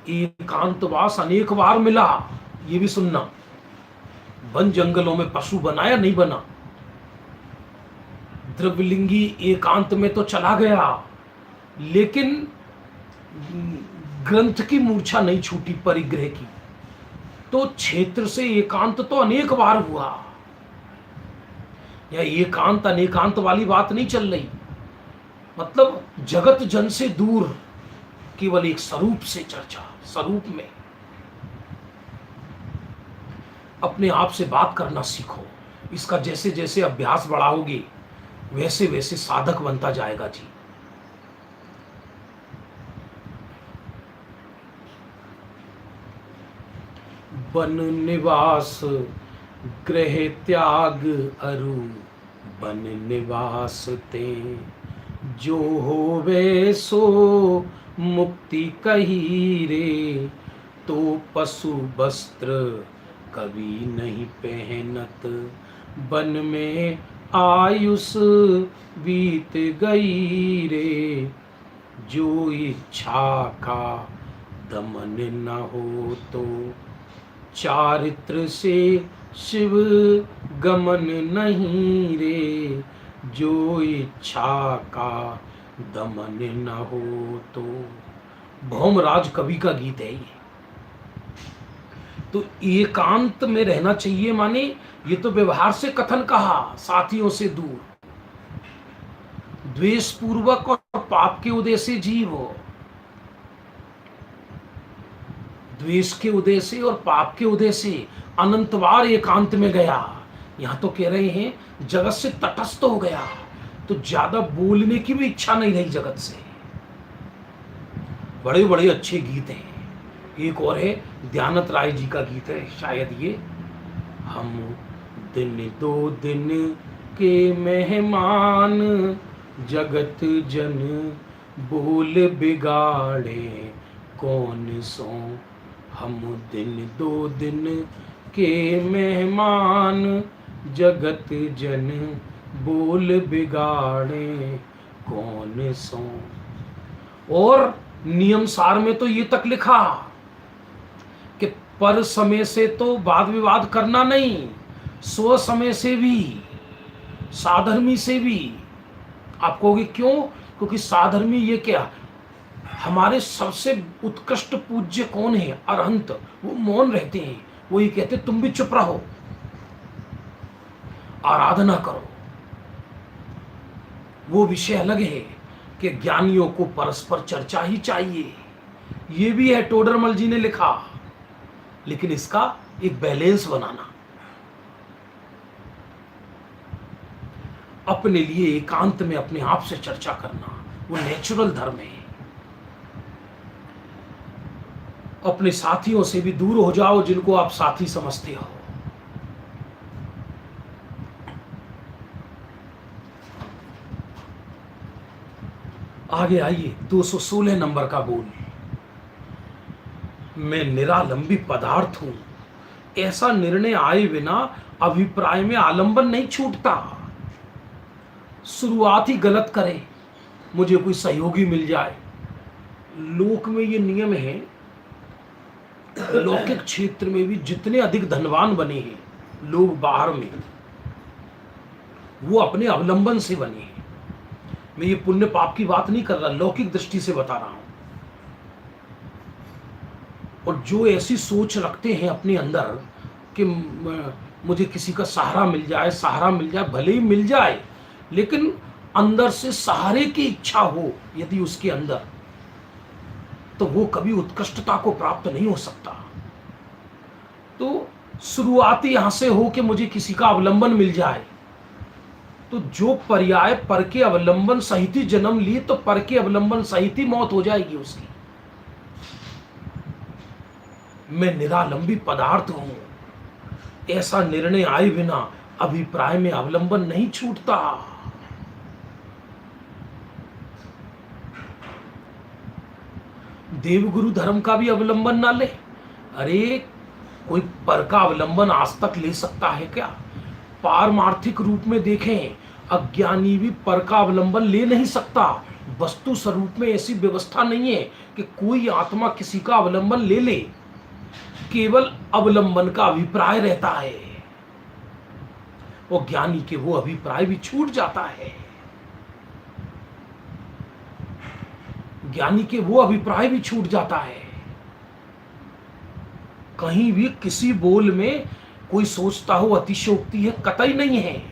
एकांतवास अनेक बार मिला, ये भी सुनना। वन जंगलों में पशु बना या नहीं बना, द्रव्यलिंगी एकांत में तो चला गया, लेकिन ग्रंथ की मूर्छा नहीं छूटी परिग्रह की। तो क्षेत्र से एकांत तो अनेक बार हुआ। या एकांत अनेकांत वाली बात नहीं चल रही, मतलब जगत जन से दूर, केवल एक स्वरूप से चर्चा। स्वरूप में अपने आप से बात करना सीखो। इसका जैसे जैसे अभ्यास बढ़ाओगे वैसे वैसे साधक बनता जाएगा जी। वन निवास गृह त्याग अरु, वन निवास ते जो होवे सो मुक्ति कही रे। तो पशु वस्त्र कभी नहीं पहनत, वन में आयुष बीत गई रे। जो इच्छा का दमन न हो तो चारित्र से शिव गमन नहीं रे। जो इच्छा का दमन न हो तो, भौमराज कवि का गीत है ये। तो एकांत में रहना चाहिए, माने ये तो व्यवहार से कथन कहा, साथियों से दूर, द्वेष पूर्वक और पाप के उदय से जीव हो, द्वेष के उदय से और पाप के उदय से अनंतवार एकांत में गया। यहां तो कह रहे हैं जगत से तटस्थ हो गया, तो ज्यादा बोलने की भी इच्छा नहीं रही जगत से। बड़े बड़े अच्छे गीत हैं। एक और है, दयानंद राय जी का गीत है शायद ये, हम दिन दो दिन के मेहमान, जगत जन बोल बिगाड़े कौन सो हम दिन दो दिन के मेहमान, जगत जन बोल बिगाड़े कौन सो। और नियम सार में तो ये तक लिखा कि पर समय से तो वाद विवाद करना नहीं, स्व समय से भी, साधर्मी से भी। आप कहोगे क्यों? क्योंकि साधर्मी ये क्या, हमारे सबसे उत्कृष्ट पूज्य कौन है? अरहंत। वो मौन रहते हैं, वो ये कहते तुम भी चुप रहो, आराधना करो। वो विषय अलग है कि ज्ञानियों को परस्पर चर्चा ही चाहिए, ये भी है, टोडरमल जी ने लिखा। लेकिन इसका एक बैलेंस बनाना, अपने लिए एकांत में अपने आप से चर्चा करना, वो नेचुरल धर्म है। अपने साथियों से भी दूर हो जाओ जिनको आप साथी समझते हो। आगे आइए, 216 नंबर का बोल। मैं निरालंबी पदार्थ हूं, ऐसा निर्णय आए बिना अभिप्राय में आलंबन नहीं छूटता। शुरुआत ही गलत करे, मुझे कोई सहयोगी मिल जाए। लोक में ये नियम है, लौकिक क्षेत्र में भी जितने अधिक धनवान बने हैं लोग बाहर में, वो अपने अवलंबन से बने हैं। मैं ये पुण्य पाप की बात नहीं कर रहा, लौकिक दृष्टि से बता रहा हूं। और जो ऐसी सोच रखते हैं अपने अंदर कि मुझे किसी का सहारा मिल जाए, सहारा मिल जाए, भले ही मिल जाए, लेकिन अंदर से सहारे की इच्छा हो यदि उसके अंदर, तो वो कभी उत्कृष्टता को प्राप्त नहीं हो सकता। तो शुरुआती यहां से हो कि मुझे किसी का अवलंबन मिल जाए, तो जो पर्याय पर के अवलंबन सहित ही जन्म लिए, तो पर के अवलंबन सहित ही मौत हो जाएगी उसकी। मैं निरालंबी पदार्थ हूं, ऐसा निर्णय आए बिना अभिप्राय में अवलंबन नहीं छूटता। देवगुरु धर्म का भी अवलंबन ना ले। अरे कोई पर का अवलंबन आज तक ले सकता है क्या? पारमार्थिक रूप में देखें, अज्ञानी भी पर का अवलंबन ले नहीं सकता। वस्तु स्वरूप में ऐसी व्यवस्था नहीं है कि कोई आत्मा किसी का अवलंबन ले ले। केवल अवलंबन का अभिप्राय रहता है, और ज्ञानी के वो अभिप्राय भी छूट जाता है। ज्ञानी के वो अभिप्राय भी छूट जाता है। कहीं भी किसी बोल में कोई सोचता हो अतिशयोक्ति है, कतई नहीं है।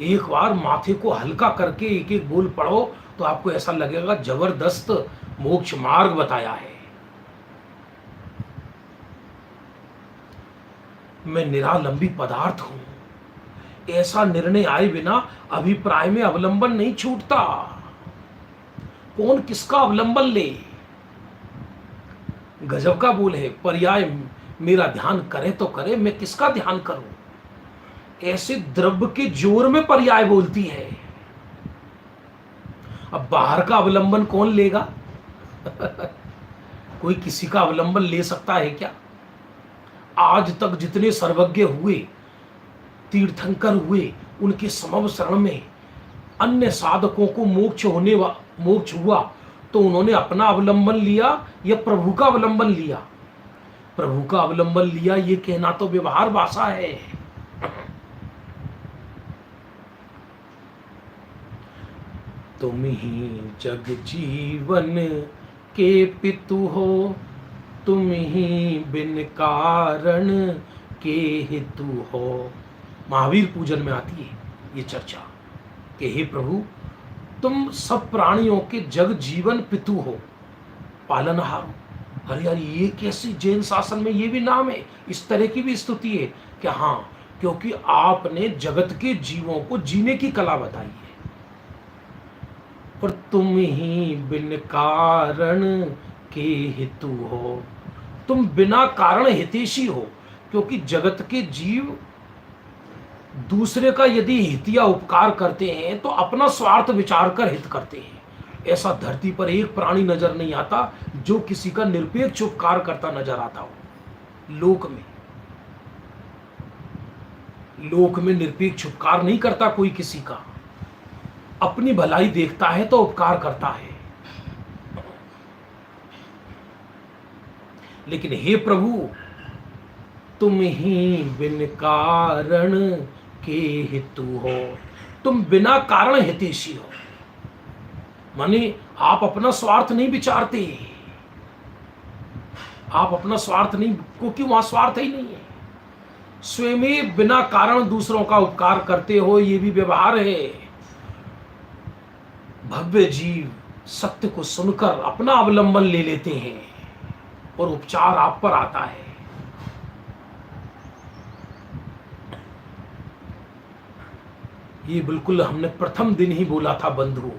एक बार माथे को हल्का करके एक एक बोल पढ़ो तो आपको ऐसा लगेगा जबरदस्त मोक्ष मार्ग बताया है। मैं निरालंबी पदार्थ हूं, ऐसा निर्णय आए बिना अभिप्राय में अवलंबन नहीं छूटता। कौन किसका अवलंबन ले? गजब का बोल है, पर्याय मेरा ध्यान करे तो करे, मैं किसका ध्यान करूं? ऐसे द्रव्य के जोर में पर्याय बोलती है। अब बाहर का अवलंबन कौन लेगा? कोई किसी का अवलंबन ले सकता है क्या? आज तक जितने सर्वज्ञ हुए, तीर्थंकर हुए, उनके समव शरण में अन्य साधकों को मोक्ष हुआ तो उन्होंने अपना अवलंबन लिया या प्रभु का अवलंबन लिया? प्रभु का अवलंबन लिया, ये कहना तो व्यवहार भाषा है। तुम ही जग जीवन के पितु हो, तुम ही बिन कारण के हेतु हो। महावीर पूजन में आती है ये चर्चा कि हे प्रभु, तुम सब प्राणियों के जग जीवन पितु हो, पालनहार हो। अरे यार, ये कैसी जैन शासन में ये भी नाम है, इस तरह की भी स्तुति है कि हाँ, क्योंकि आपने जगत के जीवों को जीने की कला बताई है। और तुम ही बिन कारण के हेतु हो, तुम बिना कारण हितैषी हो, क्योंकि जगत के जीव दूसरे का यदि हित या उपकार करते हैं तो अपना स्वार्थ विचार कर हित करते हैं। ऐसा धरती पर एक प्राणी नजर नहीं आता जो किसी का निरपेक्ष उपकार करता नजर आता हो। लोक में निरपेक्ष उपकार नहीं करता कोई किसी का, अपनी भलाई देखता है तो उपकार करता है। लेकिन हे प्रभु, तुम ही बिन कारण के हेतु हो, तुम बिना कारण हितैषी हो। माने आप अपना स्वार्थ नहीं विचारते, आप अपना स्वार्थ नहीं, क्योंकि वहां स्वार्थ ही नहीं है। स्वयं बिना कारण दूसरों का उपकार करते हो, ये भी व्यवहार है। भव्य जीव सत्य को सुनकर अपना अवलंबन ले लेते हैं और उपचार आप पर आता है। ये बिल्कुल हमने प्रथम दिन ही बोला था बंधुओं,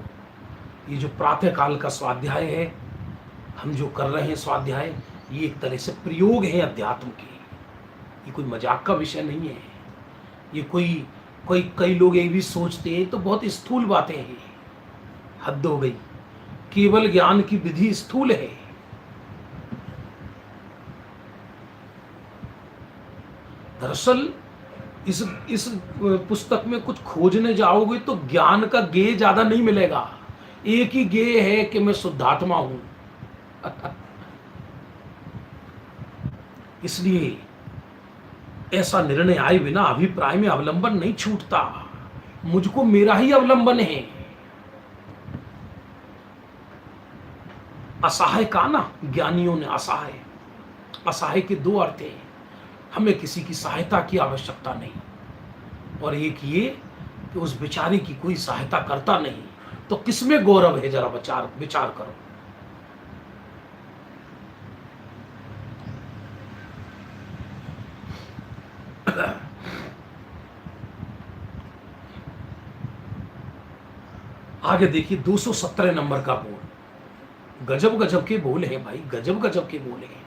ये जो प्रातः काल का स्वाध्याय है, हम जो कर रहे हैं स्वाध्याय, ये एक तरह से प्रयोग है अध्यात्म के। ये कोई मजाक का विषय नहीं है। ये कई लोग ये भी सोचते हैं तो बहुत स्थूल बातें हैं। हद हो गई, केवल ज्ञान की विधि स्थूल है। दरअसल इस पुस्तक में कुछ खोजने जाओगे तो ज्ञान का गेय ज्यादा नहीं मिलेगा। एक ही गेय है कि मैं शुद्धात्मा हूं। इसलिए ऐसा निर्णय आए बिना अभिप्राय में अवलंबन नहीं छूटता। मुझको मेरा ही अवलंबन है। असहाय का ना ज्ञानियों ने असहाय के दो अर्थ हैं। हमें किसी की सहायता की आवश्यकता नहीं, और एक ये कि उस बेचारे की कोई सहायता करता नहीं, तो किसमें गौरव है? जरा विचार करो। आगे देखिए 217 नंबर का बोल। गजब गजब के बोल है भाई, गजब गजब के बोल है।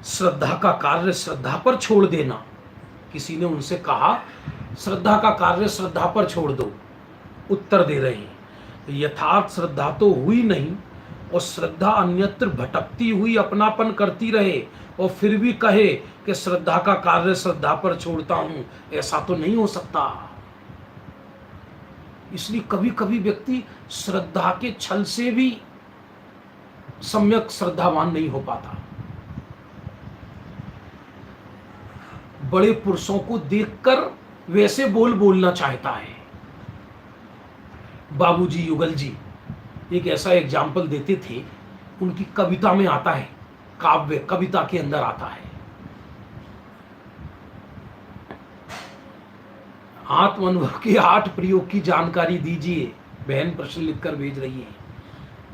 श्रद्धा का कार्य श्रद्धा पर छोड़ देना। किसी ने उनसे कहा श्रद्धा का कार्य श्रद्धा पर छोड़ दो। उत्तर दे रहे हैं, यथार्थ श्रद्धा तो हुई नहीं, और श्रद्धा अन्यत्र भटकती हुई अपनापन करती रहे और फिर भी कहे कि श्रद्धा का कार्य श्रद्धा पर छोड़ता हूं, ऐसा तो नहीं हो सकता। इसलिए कभी कभी व्यक्ति श्रद्धा के छल से भी सम्यक श्रद्धावान नहीं हो पाता। बड़े पुरुषों को देखकर वैसे बोलना चाहता है। बाबूजी युगल जी एक ऐसा एग्जाम्पल देते थे, उनकी कविता में आता है, काव्य कविता के अंदर आता है। आत्म अनुभव के 8 प्रयोग की जानकारी दीजिए। बहन प्रश्न लिखकर भेज रही है,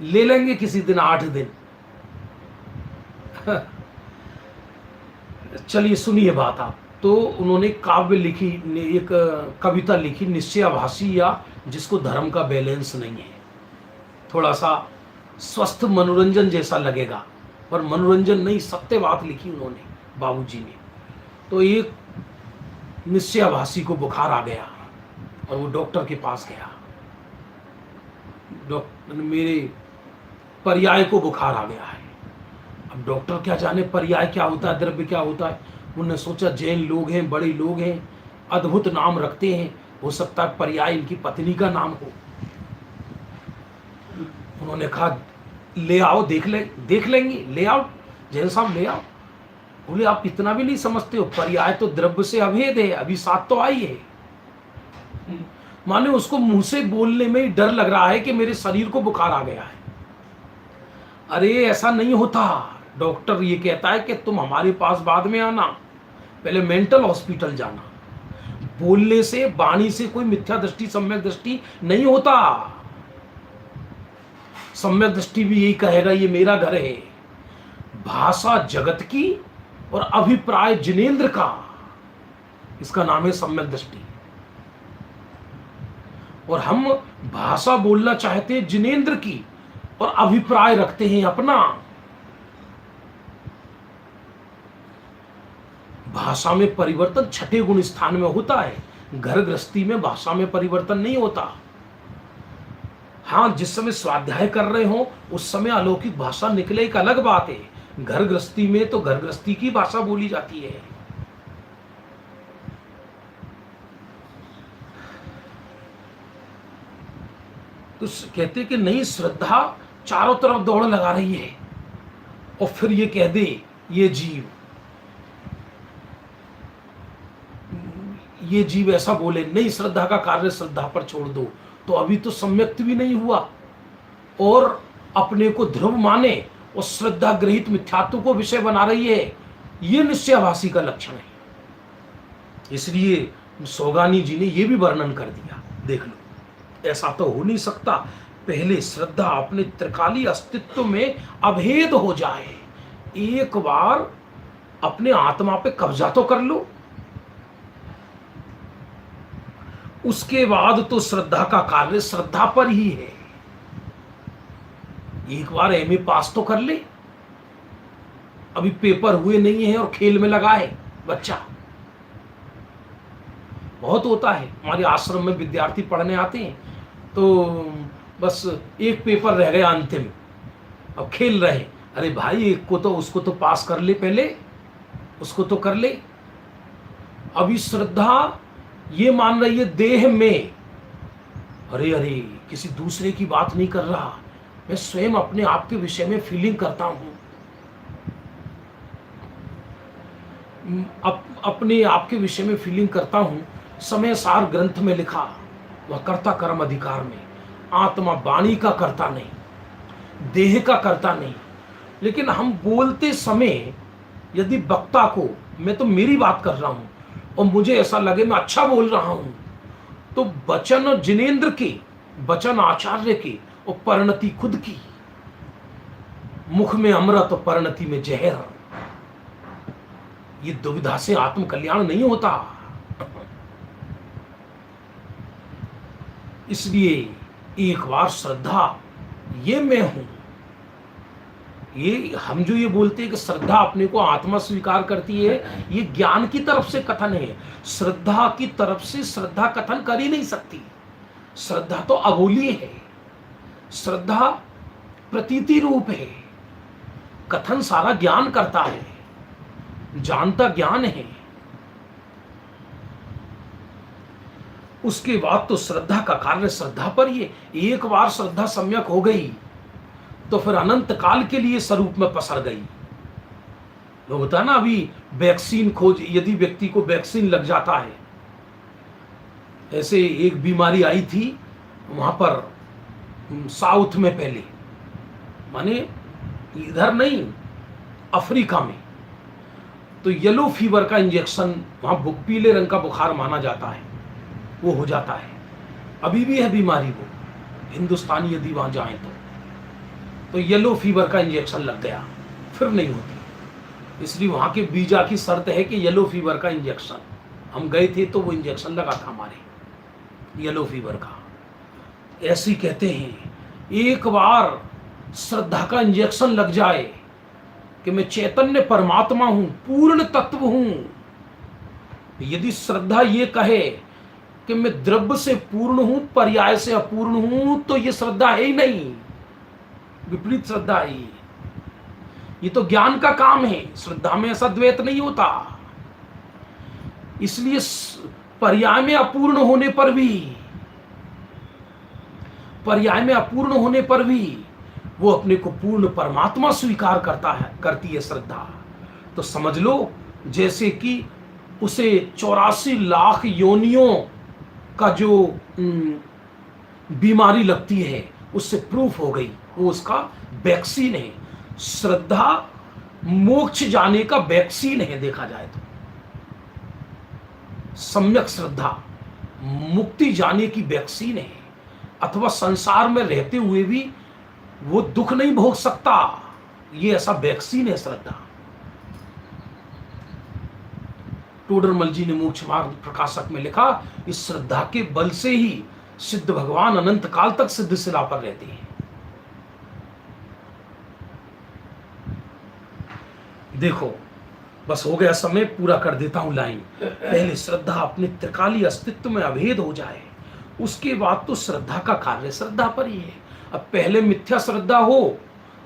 ले लेंगे किसी दिन 8 दिन। चलिए सुनिए बात आप। तो उन्होंने काव्य लिखी, एक कविता लिखी, निश्चयाभासी, या जिसको धर्म का बैलेंस नहीं है, थोड़ा सा स्वस्थ मनोरंजन जैसा लगेगा, पर मनोरंजन नहीं, सत्य बात लिखी उन्होंने, बाबूजी ने। तो एक निश्चयाभासी को बुखार आ गया और वो डॉक्टर के पास गया। डॉक्टर, मेरे पर्याय को बुखार आ गया है। अब डॉक्टर क्या जाने पर्याय क्या होता है, द्रव्य क्या होता है। उन्होंने सोचा जैन लोग हैं, बड़े लोग हैं, अद्भुत नाम रखते हैं, हो सकता है पर्याय इनकी पत्नी का नाम हो। उन्होंने कहा ले आओ, देख लेंगे, ले आओ जैन साहब, ले आओ। बोले आप इतना भी नहीं समझते हो, पर्याय तो द्रव्य से अभेद है, अभी साथ तो आई है। माने उसको मुंह से बोलने में ही डर लग रहा है कि मेरे शरीर को बुखार आ गया है। अरे ऐसा नहीं होता। डॉक्टर ये कहता है कि तुम हमारे पास बाद में आना, पहले मेंटल हॉस्पिटल जाना। बोलने से, वाणी से कोई मिथ्या दृष्टि सम्यक दृष्टि नहीं होता। सम्यक दृष्टि भी यही कहेगा ये मेरा घर है। भाषा जगत की और अभिप्राय जिनेंद्र का, इसका नाम है सम्यक दृष्टि। और हम भाषा बोलना चाहते हैं जिनेंद्र की और अभिप्राय रखते हैं अपना। भाषा में परिवर्तन छठे गुण स्थान में होता है, घर गृहस्थी में भाषा में परिवर्तन नहीं होता। हाँ, जिस समय स्वाध्याय कर रहे हो उस समय अलौकिक भाषा निकले एक अलग बात है। घर गृहस्थी में तो घर गृहस्थी की भाषा बोली जाती है। तो कहते कि नहीं, श्रद्धा चारों तरफ दौड़ लगा रही है और फिर ये कह दे ये जीव ऐसा बोले, नहीं श्रद्धा का कार्य श्रद्धा पर छोड़ दो, तो अभी तो सम्यक्त भी नहीं हुआ और अपने को ध्रुव माने और श्रद्धा ग्रहित मिथ्यात्व को विषय बना रही है। ये निश्चयाभासी का लक्षण है। इसलिए सोगानी जी ने यह भी वर्णन कर दिया। देख लो, ऐसा तो हो नहीं सकता, पहले श्रद्धा अपने त्रिकाली अस्तित्व में अभेद हो जाए, एक बार अपने आत्मा पे कब्जा तो कर लो, उसके बाद तो श्रद्धा का कार्य श्रद्धा पर ही है। एक बार एमए पास तो कर ले, अभी पेपर हुए नहीं है और खेल में लगा है बच्चा। बहुत होता है, हमारे आश्रम में विद्यार्थी पढ़ने आते हैं तो बस एक पेपर रह गया अंतिम, अब खेल रहे। अरे भाई, एक को तो उसको तो पास कर ले, पहले उसको तो कर ले। अभी श्रद्धा ये मान रही है देह में, अरे अरे किसी दूसरे की बात नहीं कर रहा, मैं स्वयं अपने आप के विषय में फीलिंग करता हूं, अपने आप के विषय में फीलिंग करता हूं। समय सार ग्रंथ में लिखा, वह कर्ता कर्म अधिकार में आत्मा वाणी का कर्ता नहीं, देह का कर्ता नहीं। लेकिन हम बोलते समय यदि वक्ता को, मैं तो मेरी बात कर रहा हूं और मुझे ऐसा लगे मैं अच्छा बोल रहा हूं, तो वचन जिनेंद्र के, वचन आचार्य के और परिणति खुद की। मुख में अमृत और परिणति में जहर, ये दुविधा से आत्म कल्याण नहीं होता। इसलिए एक बार श्रद्धा, ये मैं हूं, ये हम जो ये बोलते हैं कि श्रद्धा अपने को आत्मा स्वीकार करती है, ये ज्ञान की तरफ से कथन है। श्रद्धा की तरफ से श्रद्धा कथन कर ही नहीं सकती। श्रद्धा तो अबोली है, श्रद्धा प्रतीति रूप है, कथन सारा ज्ञान करता है, जानता ज्ञान है। उसके बाद तो श्रद्धा का कार्य श्रद्धा पर ही है। एक बार श्रद्धा सम्यक हो गई तो फिर अनंत काल के लिए स्वरूप में पसर गई। लोग होता है ना, अभी वैक्सीन खोज, यदि व्यक्ति को वैक्सीन लग जाता है, ऐसे एक बीमारी आई थी वहां पर साउथ में, पहले माने इधर नहीं, अफ्रीका में, तो येलो फीवर का इंजेक्शन, वहां पीले रंग का बुखार माना जाता है, वो हो जाता है। अभी भी है बीमारी वो, हिंदुस्तानी यदि वहां जाए तो येलो फीवर का इंजेक्शन लग गया, फिर नहीं होती। इसलिए वहां के वीजा की शर्त है कि येलो फीवर का इंजेक्शन, हम गए थे तो वो इंजेक्शन लगा था हमारे येलो फीवर का। ऐसे ही कहते हैं, एक बार श्रद्धा का इंजेक्शन लग जाए कि मैं चैतन्य परमात्मा हूं, पूर्ण तत्व हूं, यदि श्रद्धा ये कहे कि मैं द्रव्य से पूर्ण हूं, पर्याय से अपूर्ण हूं, तो ये श्रद्धा है ही नहीं, विपरीत श्रद्धा है। ये तो ज्ञान का काम है, श्रद्धा में ऐसा द्वैत नहीं होता। इसलिए पर्याय में अपूर्ण होने पर भी, पर्याय में अपूर्ण होने पर भी वो अपने को पूर्ण परमात्मा स्वीकार करता है, करती है श्रद्धा। तो समझ लो जैसे कि उसे 84 लाख योनियों का जो बीमारी लगती है उससे प्रूफ हो गई, वो उसका वैक्सीन है। श्रद्धा मोक्ष जाने का वैक्सीन है, देखा जाए तो सम्यक श्रद्धा मुक्ति जाने की वैक्सीन है। अथवा संसार में रहते हुए भी वो दुख नहीं भोग सकता, ये ऐसा वैक्सीन है श्रद्धा। टोडरमल जी ने मोक्ष मार्ग प्रकाशक में लिखा, इस श्रद्धा के बल से ही सिद्ध भगवान अनंत काल तक सिद्ध शिला पर रहते हैं। देखो बस हो गया समय, पूरा कर देता हूं लाइन। पहले श्रद्धा अपने त्रिकाली अस्तित्व में अभेद हो जाए उसके बाद तो श्रद्धा का कार्य श्रद्धा पर ही है। अब पहले मिथ्या श्रद्धा हो,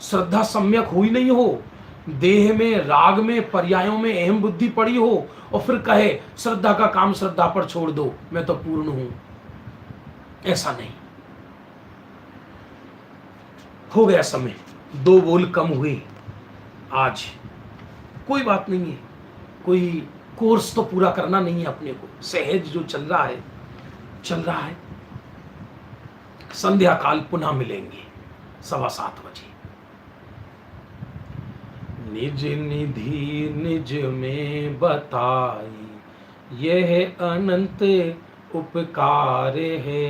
श्रद्धा सम्यक हुई नहीं हो, देह में राग में पर्यायों में अहम बुद्धि पड़ी हो, और फिर कहे श्रद्धा का काम श्रद्धा पर छोड़ दो, मैं तो पूर्ण हूं, ऐसा नहीं। हो गया समय, 2 बोल कम हुए आज, कोई बात नहीं है, कोई कोर्स तो पूरा करना नहीं है अपने को, सहज जो चल रहा है चल रहा है। संध्या काल पुनः मिलेंगे 7:15 बजे। निज निधि निज में बताई, यह अनंत उपकार है,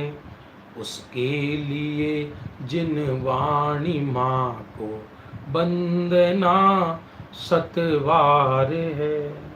उसके लिए जिन वाणी माँ को वंदना सतवार है।